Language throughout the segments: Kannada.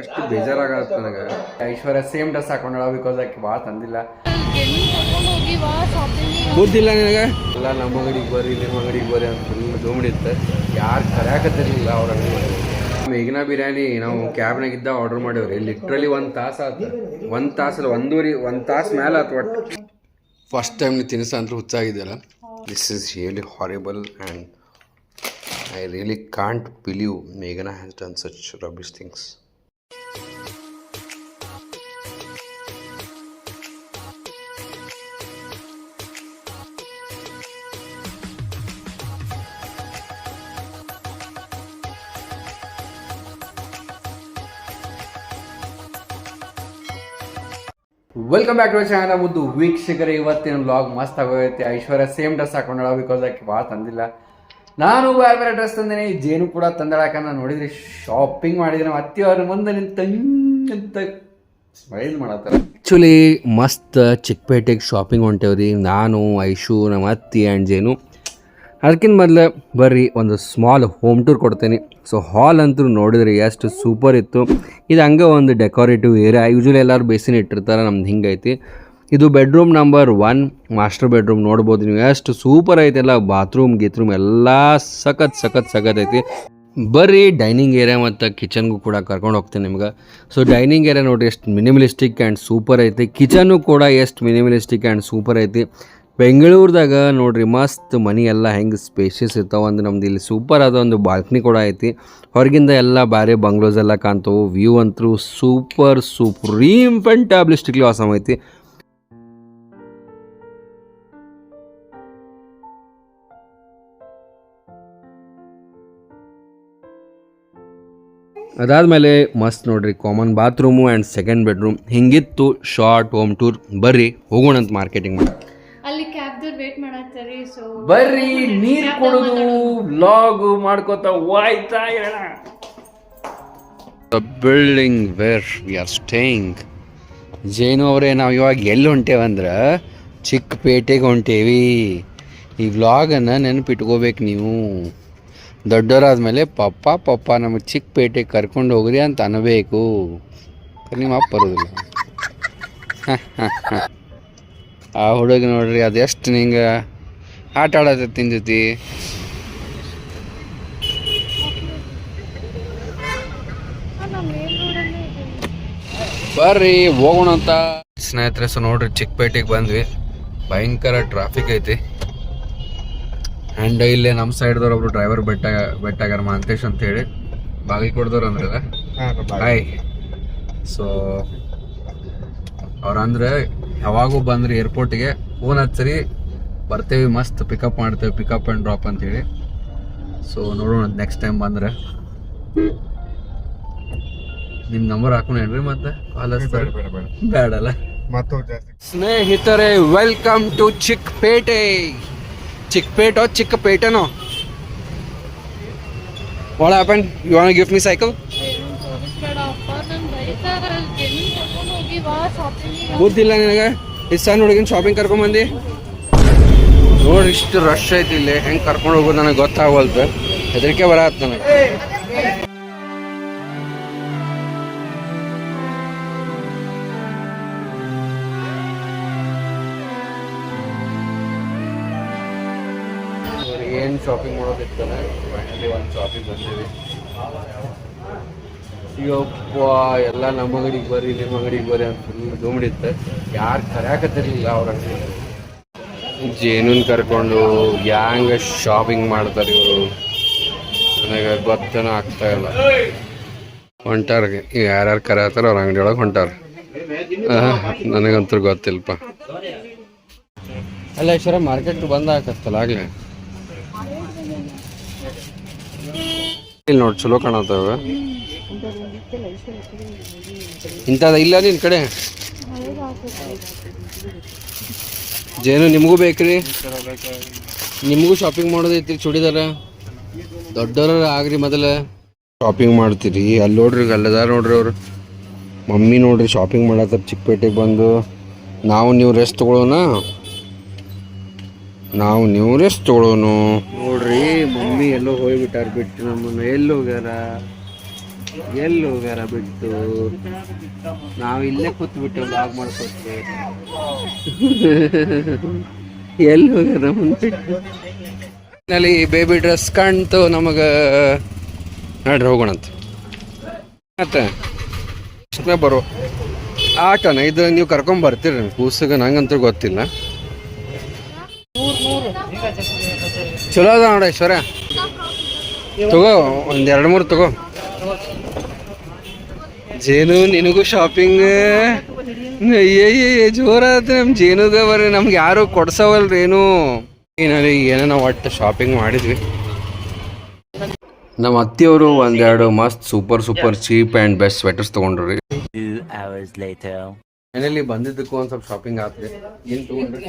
ಎಷ್ಟು ಬೇಜಾರಾಗತ್ತೆ ನನಗೆ. ಐಶ್ವರ್ಯ ಸೇಮ್ ಡ್ರೆಸ್ ಹಾಕೊಂಡಳ ಬಿಕಾಸ್ ಆಕೆ ಭಾಳ ತಂದಿಲ್ಲ. ಗೊತ್ತಿಲ್ಲ ನಿನಗೆ ಎಲ್ಲ ನಮ್ಮ ಅಂಗಡಿಗೆ ಬರ್ರಿ ನಿಮ್ಮ ಅಂಗಡಿಗೆ ಬರ್ರಿ ಅಂತ ಫುಲ್ ಧೂಮಿಡಿತ್ತೆ. ಯಾರು ಕರೆಯಾಕತ್ತಿರಲಿಲ್ಲ ಅವ್ರ ಅಂಗಡಿ. ಮೇಘನಾ ಬಿರಿಯಾನಿ ನಾವು ಕ್ಯಾಬ್ನಾಗಿದ್ದ ಆರ್ಡರ್ ಮಾಡೇವ್ರಿ. ಲಿಟ್ರಲಿ 1 ತಾಸು ಆಯ್ತು. 1 ತಾಸು ಒಂದು ತಾಸು ಮೇಲೆ ಆಯ್ತು. ಒಟ್ಟು ಫಸ್ಟ್ ಟೈಮ್ ನೀವು ತಿನ್ನಿಸ ಅಂದ್ರೆ ಹುಚ್ಚಾಗಿದೆಯಲ್ಲ. This is really horrible and I really can't believe ಮೇಘನಾ has done such rubbish things. Welcome back to channel ಮುದ್ದು ವೀಕ್ಷಕರೇ. ಇವತ್ತಿನ ವ್ಲಾಗ್ ಮಸ್ತ್ ಆಗೋಗೈತೆ. ಐಶ್ವರ್ಯ ಸೇಮ್ ಡ್ರೆಸ್ ಹಾಕೊಂಡಳ ಬಿಕಾಸ್ ಆಕೆ ಭಾಳ ತಂದಿಲ್ಲ. ನಾನು ಬೇರೆ ಬೇರೆ ಡ್ರೆಸ್ ತಂದೇನೆ. ಜೇನು ಕೂಡ ತಂದಳಾಕ. ನಾನು ನೋಡಿದ್ರಿ ಶಾಪಿಂಗ್ ಮಾಡಿದ್ರೆ ನಮ್ಮ ಅತ್ತಿಯವ್ರ ಮುಂದೆ ನಿಂತ ಸ್ಮೈಲ್ ಮಾಡತ್ತಾರೆ. ಆ್ಯಕ್ಚುಲಿ ಮಸ್ತ್ ಚಿಕ್ಕಪೇಟೆಗೆ ಶಾಪಿಂಗ್ ಹೊಂಟೇವ್ರಿ ನಾನು, ಐಶು, ನಮ್ಮ ಅತ್ತಿ ಆ್ಯಂಡ್ ಜೇನು. ಅದಕ್ಕಿಂತ ಮೊದಲು ಬರ್ರಿ ಒಂದು ಸ್ಮಾಲ್ ಹೋಮ್ ಟೂರ್ ಕೊಡ್ತೇನೆ. ಸೊ ಹಾಲ್ ಅಂತೂ ನೋಡಿದ್ರಿ ಎಷ್ಟು ಸೂಪರ್ ಇತ್ತು. ಇದು ಹಂಗೆ ಒಂದು ಡೆಕೋರೇಟಿವ್ ಏರಿಯಾ. ಯೂಶ್ವಲಿ ಎಲ್ಲರೂ ಬೇಸಿನ್ ಇಟ್ಟಿರ್ತಾರೆ, ನಮ್ದು ಹಿಂಗೈತಿ. ಇದು ಬೆಡ್ರೂಮ್ ನಂಬರ್ 1 ಮಾಸ್ಟರ್ ಬೆಡ್ರೂಮ್. ನೋಡ್ಬೋದು ನೀವು ಎಷ್ಟು ಸೂಪರ್ ಐತೆ. ಎಲ್ಲ ಬಾತ್ರೂಮ್ ಗೀತ್ರೂಮ್ ಎಲ್ಲ ಸಖತ್ ಐತಿ. ಬರ್ರಿ ಡೈನಿಂಗ್ ಏರಿಯಾ ಮತ್ತು ಕಿಚನ್ಗೂ ಕೂಡ ಕರ್ಕೊಂಡು ಹೋಗ್ತೇನೆ ನಿಮ್ಗೆ. ಸೊ ಡೈನಿಂಗ್ ಏರಿಯಾ ನೋಡಿರಿ ಎಷ್ಟು ಮಿನಿಮಲಿಸ್ಟಿಕ್ ಆ್ಯಂಡ್ ಸೂಪರ್ ಐತಿ. ಕಿಚನ್ನು ಕೂಡ ಎಷ್ಟು ಮಿನಿಮಲಿಸ್ಟಿಕ್ ಆ್ಯಂಡ್ ಸೂಪರ್ ಐತಿ. ಬೆಂಗಳೂರದಾಗ ನೋಡ್ರಿ ಮಸ್ತ್ ಮನಿ ಎಲ್ಲ ಹೆಂಗೆ ಸ್ಪೇಷಿಯಸ್ ಇರ್ತಾವೆ. ಒಂದು ನಮ್ದು ಇಲ್ಲಿ ಸೂಪರ್ ಆದ ಒಂದು ಬಾಲ್ಕನಿ ಕೂಡ ಐತಿ. ಹೊರಗಿಂದ ಎಲ್ಲ ಬೇರೆ ಬಂಗ್ಲೋಸ್ ಎಲ್ಲ ಕಾಣ್ತವೆ. ವ್ಯೂ ಅಂತೂ ಸುಪ್ರೀಮ್ ಫ್ಯಾಂಟಾಬ್ಲಿಸ್ಟಿಕ್ಲಿ ಆಸಮ್ ಐತಿ. ಅದಾದಮೇಲೆ ಮಸ್ತ್ ನೋಡ್ರಿ common bathroom and second bedroom ಹಿಂಗಿತ್ತು ಶಾರ್ಟ್ ಹೋಮ್ ಟೂರ್. ಬರ್ರಿ ಹೋಗೋಣಂತ ಮಾರ್ಕೆಟಿಂಗ್ ಮಾಡಿ. ಅಲ್ಲಿ ಕ್ಯಾಬ್ದವ್ರು ವೇಟ್ ಮಾಡತ್ತಾರೆ. ಸೊ ಬರ್ರಿ ನೀರು ಕೊಡೋದು ವ್ಲಾಗ್ ಮಾಡ್ಕೋತ ಹೋಯ್ತಾ ಇರೋಣ. The building where we are staying. ಜೇನು ಅವರೇ, ನಾವು ಇವಾಗ ಎಲ್ಲಿ ಹೊಂಟೇವಂದ್ರೆ ಚಿಕ್ಕಪೇಟೆಗೆ ಹೊಂಟೇವಿ. ಈ ವ್ಲಾಗನ್ನು ನೆನಪಿಟ್ಕೋಬೇಕು ನೀವು. ದೊಡ್ಡವರಾದ್ಮೇಲೆ ಪಪ್ಪ ನಮಗೆ ಚಿಕ್ಕಪೇಟೆಗೆ ಕರ್ಕೊಂಡು ಹೋಗ್ರಿ ಅಂತ ಅನ್ನಬೇಕು. ನಿಮ್ಮ ಅಪ್ಪ ಬರೋದಿಲ್ಲ. ಆ ಹುಡುಗ ನೋಡ್ರಿ ಅದೆಷ್ಟು ನಿಂಗೆ ಆಟ ಆಡತೈತಿ ನಿನ್ನ ಜೊತೆ. ಬರ್ರಿ ಹೋಗೋಣ ಅಂತ ಸ್ನೇಹಿತರೆ. ಸೊ ನೋಡ್ರಿ ಚಿಕ್ಕಪೇಟೆಗೆ ಬಂದ್ವಿ. ಭಯಂಕರ ಟ್ರಾಫಿಕ್ ಐತಿ. ಆ್ಯಂಡ್ ಇಲ್ಲೇ ನಮ್ಮ ಸೈಡ್ದವ್ರು ಒಬ್ರು ಡ್ರೈವರ್ ಬೆಟ್ಟಾಗಾರ ಮಹಂತೇಶ್ ಅಂತ ಹೇಳಿ ಬಾಗಲಕೋಟದವ್ರು ಅಂದ್ರಲ್ಲ. ಹಾಯ್. ಸೊ ಅವ್ರಂದ್ರೆ ಯಾವಾಗೂ ಬಂದ್ರಿ ಏರ್ಪೋರ್ಟಿಗೆ ಫೋನ್ ಹಚ್ಚರಿ, ಬರ್ತೇವೆ, ಮಸ್ತ್ ಪಿಕಪ್ ಮಾಡ್ತೇವೆ, ಪಿಕಪ್ ಆ್ಯಂಡ್ ಡ್ರಾಪ್ ಅಂತೇಳಿ. ಸೊ ನೋಡೋಣ ನೆಕ್ಸ್ಟ್ ಟೈಮ್ ಬಂದ್ರೆ. ನಿಮ್ಮ ನಂಬರ್ ಹಾಕೋಣೇನ್ರಿ ಮತ್ತೆ ಕಾಲ್ ಹಚ್ತಾರೆ? ಬೇಡಲ್ಲ. ಸ್ನೇಹಿತರೆ, ವೆಲ್ಕಮ್ ಟು ಚಿಕ್ಕಪೇಟೆ. ಚಿಕ್ಕಪೇಟೆನೋ? What happen? You want to gift me cycle? ಗೊತ್ತಿಲ್ಲ ನಿನಗೆ? ಇಷ್ಟು ಸಣ್ಣ ಹುಡುಗಿನ ಶಾಪಿಂಗ್ ಕರ್ಕೊಂಬಂದು ನೋಡಿ. ಇಷ್ಟು ರಶ್ ಐತಿ ಇಲ್ಲಿ. ಹೆಂಗೆ ಕರ್ಕೊಂಡು ಹೋಗೋದು ನನಗೆ ಗೊತ್ತಾಗವಲ್ತು. ಹೆದರಿಕೆ ಬರತ್ತೆ ನನಗೆ. ಏನು ಶಾಪಿಂಗ್ ಮಾಡೋದಿರ್ತಾನೆ. ಫೈನಲಿ ಒಂದು ಶಾಪಿಂಗ್ ಬಂದೀವಿ. ಅಯ್ಯಪ್ಪ, ಎಲ್ಲ ನಮ್ಮ ಅಂಗಡಿಗೆ ಬರ್ರಿ ನಿಮ್ಮ ಅಂಗಡಿಗೆ ಬರ್ರಿ ಅಂತ ಫುಲ್ ಧೂಮಿಡಿತ್ತೆ. ಯಾರು ಕರೆಯಾಕತ್ತಿರಲಿಲ್ಲ ಅವ್ರ ಅಂಗಡಿ. ಜೇನುನ್ ಕರ್ಕೊಂಡು ಹ್ಯಾಂಗ ಶಾಪಿಂಗ್ ಮಾಡ್ತಾರೆ ಇವರು ನನಗೆ ಗೊತ್ತೇನೋ ಆಗ್ತಾ ಇಲ್ಲ. ಹೊಂಟಾರ ಯಾರ್ಯಾರು ಕರೆಯತ್ತಾರ ಅವ್ರ ಅಂಗಡಿ ಒಳಗೆ ಹೊಂಟಾರ. ನನಗಂತೂ ಗೊತ್ತಿಲ್ಲಪ್ಪ. ಅಲ್ಲ ಈಶ್ವರ, ಮಾರ್ಕೆಟ್ ಬಂದ್ ಹಾಕತ್ತಲ್ಲ ಆಗ್ಲೇ. ಇಲ್ಲಿ ನೋಡಿ ಚಲೋ ಕಾಣತ್ತವ. ಇಂಥದ ಇಲ್ಲ ನಿನ್ನ ಕಡೆ? ಜೇನು ನಿಮಗೂ ಬೇಕ್ರಿ? ನಿಮಗೂ ಶಾಪಿಂಗ್ ಮಾಡೋದೈತಿ ಚೂಡಿದಾರ? ದೊಡ್ಡವ್ರ ಆಗ್ರಿ ಮೊದಲ ಶಾಪಿಂಗ್ ಮಾಡ್ತೀರಿ. ಅಲ್ಲಿ ನೋಡ್ರಿ, ಅಲ್ಲದಾರ ನೋಡ್ರಿ ಅವ್ರು ಮಮ್ಮಿ ನೋಡ್ರಿ ಶಾಪಿಂಗ್ ಮಾಡತ್ತಾರ ಚಿಕ್ಕಪೇಟೆಗೆ ಬಂದು. ನೀವು ರೆಸ್ಟ್ ತಗೊಳ್ಳೋಣ. ನೋಡ್ರಿ ಮಮ್ಮಿ ಎಲ್ಲೋ ಹೋಗ್ಬಿಟ್ಟಾರ ಬಿಟ್ಟು ನಮ್ಮನ್ನು. ಎಲ್ಲಿ ಹೋಗ್ಯಾರ? ಎಲ್ಲಿ ಹೋಗ್ಯಾರ ಬಿಟ್ಟು ನಾವು ಇಲ್ಲೇ ಕೂತ್ಬಿಟ್ಟು ಬ್ಲಾಗ್ ಮಾಡ್ಕೊತೀವಿ. ಎಲ್ಲಿ ಹೋಗ್ಯಾರ ಮುಂದ್ಬಿಟ್ಟು ನಲ್ಲಿ ಬೇಬಿ ಡ್ರೆಸ್ ಕಾಣ್ತು ನಮಗೆ. ನೋಡ್ರಿ ಹೋಗೋಣಂತ ಮತ್ತೆ ಬರೋ ಆಟನ ಇದು. ನೀವು ಕರ್ಕೊಂಬರ್ತೀರಿ ಕೂಸಿಗೆ, ನಂಗಂತೂ ಗೊತ್ತಿಲ್ಲ. ಚಲೋ ಅದ ನೋಡ ಐಶ್ವರ್ಯ, ತಗೋ ಒಂದು 2-3 ತಗೋ. ಜೇನು ನಿನಗೂ ಶಾಪಿಂಗ್ ಜೋರಾದ ನಮ್ಮ ಜೇನುಗ ಬರ್ರಿ. ನಮ್ಗೆ ಯಾರು ಕೊಡ್ಸವಲ್ರಿ ಏನು. ಏನೋ ಒಟ್ಟು ಶಾಪಿಂಗ್ ಮಾಡಿದ್ವಿ. ನಮ್ಮ ಅತ್ತಿಯವರು 1-2 ಮಸ್ತ್ super cheap and best sweaters ತೊಗೊಂಡ್ರಿ. ಮನೇಲಿ ಬಂದಿದ್ದಕ್ಕೂ ಒಂದು ಸ್ವಲ್ಪ ಶಾಪಿಂಗ್ ಆತ್ರಿ. ಏನು ತೊಗೊಂಡ್ರಿ?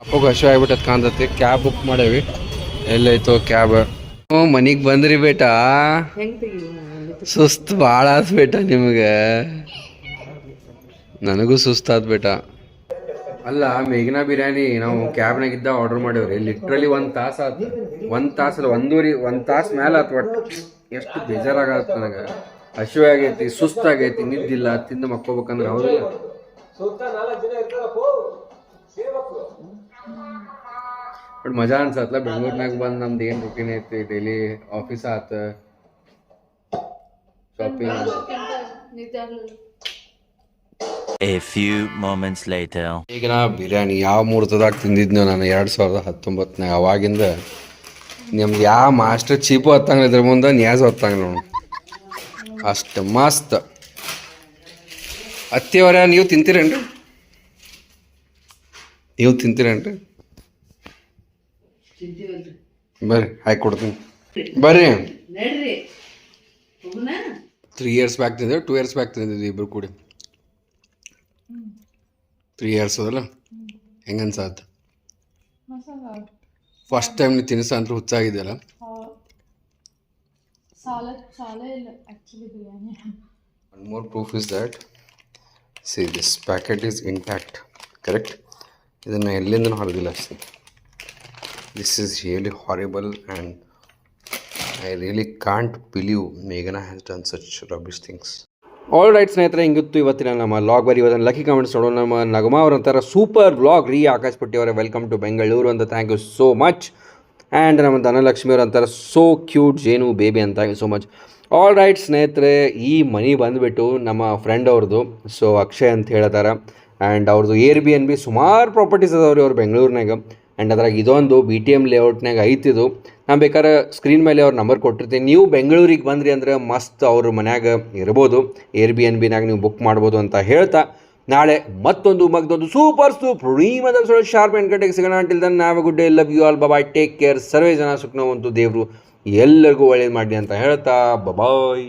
ಅಪ್ಪಗೆ ಹಸು ಆಗ್ಬಿಟ್ಟದ್ ಕಾಣ್ತತಿ. ಕ್ಯಾಬ್ ಬುಕ್ ಮಾಡೇವಿ. ಎಲ್ಲೈತೋ ಕ್ಯಾಬ್? ಮನಿಗೆ ಬಂದ್ರಿ ಬೇಟ. ಸುಸ್ತು ಭಾಳ ಆತ್ ಬೇಟ ನಿಮಗೆ. ನನಗೂ ಸುಸ್ತಾದ್ ಬೇಟ. ಅಲ್ಲ, ಮೇಘನಾ ಬಿರಿಯಾನಿ ನಾವು ಕ್ಯಾಬ್ನಾಗಿದ್ದ ಆರ್ಡರ್ ಮಾಡೇವ್ರಿ. ಲಿಟ್ರಲಿ 1 ತಾಸು ಆತು. 1 ತಾಸು ಅಲ್ಲ, 1 ತಾಸು ಮೇಲೆ ಆತು. ಒಟ್ಟು ಎಷ್ಟು ಬೇಜಾರಾಗತ್ತೆ ನನಗೆ. ಹಸಿವೆ ಆಗೈತಿ, ಸುಸ್ತಾಗೈತಿ, ನಿದ್ದಿಲ್ಲ, ತಿಂದು ಮಕ್ಕೋಬೇಕಂದ್ರೆ ಹೌದಿಲ್ಲ. ಬಟ್ ಮಜಾ ಅನ್ಸತ್ಲ ಬೆಂಗಳೂರಿನಾಗ ಬಂದು. ನಮ್ದು ಏನು ರೂಟೀನ್ ಐತಿ, ಡೈಲಿ ಆಫೀಸ್ ಆತ, shopping. A few moments later. ಈಗ ನಾ ಬಿರಿಯಾನಿ ಯಾವ ಮುಹೂರ್ತದಾಗ ತಿಂದಿದ್ನೋ ನಾನು 2019. ಅವಾಗಿಂದ ನಿಮ್ದು ಯಾವ ಮಾಸ್ಟರ್ ಚೀಪು ಹೊತ್ತಂಗಿಲ್ಲ, ಇದ್ರ ಮುಂದೆ ನ್ಯಾಸ್ ಹೊತ್ತಂಗಿಲ್ಲ ನೋಡಿ. ಅಷ್ಟು ಮಸ್ತ್. ಅತ್ತಿಯವರ ನೀವು ತಿಂತೀರೇನ್ರಿ? ನೀವು ತಿಂತೀರೇನ್ರಿ? ಬರ್ರಿ ಹಾಕಿ ಕೊಡ್ತೀನಿ ಬರ್ರಿ. 3 years ಬ್ಯಾಕ್ ತಿಂದಿದ್ದೆ, 2 years ಬ್ಯಾಕ್ ತಿಂದಿದ್ವಿ ಇಬ್ರು ಕೂಡಿ. 3 years ಅದಲ್ಲ. ಹೆಂಗನ್ಸಾತ್? ಫಸ್ಟ್ ಟೈಮ್ ನೀವು ತಿನ್ನಿಸ ಅಂದ್ರೆ ಹುಚ್ಚಾಗಿದೆಯಲ್ಲ. One more proof is that, see, this packet is intact, correct? ಇದನ್ನು ಎಲ್ಲಿಂದನೂ ಹೊರದಿಲ್ಲ ಅಷ್ಟೇ. This is really horrible and I really can't believe Meghna has done such rubbish things. All right ಸ್ನೇಹಿತರೆ, ಹಿಂಗಿತ್ತು ಇವತ್ತಿನ ನಮ್ಮ ಲಾಗ್. ಬರೀ ಇವತ್ತಿನ ಲಕ್ಕಿ ಕಮೆಂಟ್ಸ್ ನೋಡೋಣ. ನಮ್ಮ ನಗಮ ಅವರಂತರ ಸೂಪರ್ ವ್ಲಾಗ್ ರೀ. ಆಕಾಶ್ ಪಟ್ಟಿ ಅವರೇ ವೆಲ್ಕಮ್ ಟು ಬೆಂಗಳೂರು ಅಂತ, thank you so much. And ನಮ್ಮ ಧನಲಕ್ಷ್ಮಿ ಅವರಂತಾರೆ ಸೋ ಕ್ಯೂಟ್ ಜೇನು ಬೇಬಿ ಅಂತ, thank you so much. All right ಸ್ನೇಹಿತರೆ, ಈ ಮನಿ ಬಂದುಬಿಟ್ಟು ನಮ್ಮ ಫ್ರೆಂಡ್ ಅವ್ರದ್ದು. ಸೊ ಅಕ್ಷಯ್ ಅಂತ ಹೇಳ್ತಾರೆ. ಆ್ಯಂಡ್ ಅವ್ರದ್ದು Airbnb ಸುಮಾರು ಪ್ರಾಪರ್ಟೀಸ್ ಅದಾವ್ರಿ ಅವ್ರು ಬೆಂಗಳೂರಿನಾಗ. ಆ್ಯಂಡ್ ಅದ್ರಾಗ ಇದೊಂದು BTM ಲೇಔಟ್ನಾಗ ಐತಿದು. ನಾನು ಬೇಕಾದ್ರೆ ಸ್ಕ್ರೀನ್ ಮೇಲೆ ಅವ್ರ ನಂಬರ್ ಕೊಟ್ಟಿರ್ತೀನಿ. ನೀವು ಬೆಂಗಳೂರಿಗೆ ಬಂದ್ರಿ ಅಂದ್ರೆ ಮಸ್ತ್ ಅವ್ರ ಮನ್ಯಾಗ ಇರ್ಬೋದು. Airbnbನಾಗ ನೀವು ಬುಕ್ ಮಾಡ್ಬೋದು ಅಂತ ಹೇಳ್ತಾ, ನಾಳೆ ಮತ್ತೊಂದು ಸೂಪರ್ ಶಾರ್ಪ್ 8 ಗಂಟೆಗೆ ಸಿಗೋಣ. Until then have a good day, love you all, bye, take care. ಸರ್ವೇ ಜನ ಸುಖನವಂತು, ದೇವರು ಎಲ್ಲರಿಗೂ ಒಳ್ಳೇದು ಮಾಡಿ ಅಂತ ಹೇಳ್ತಾ ಬಾಯ್.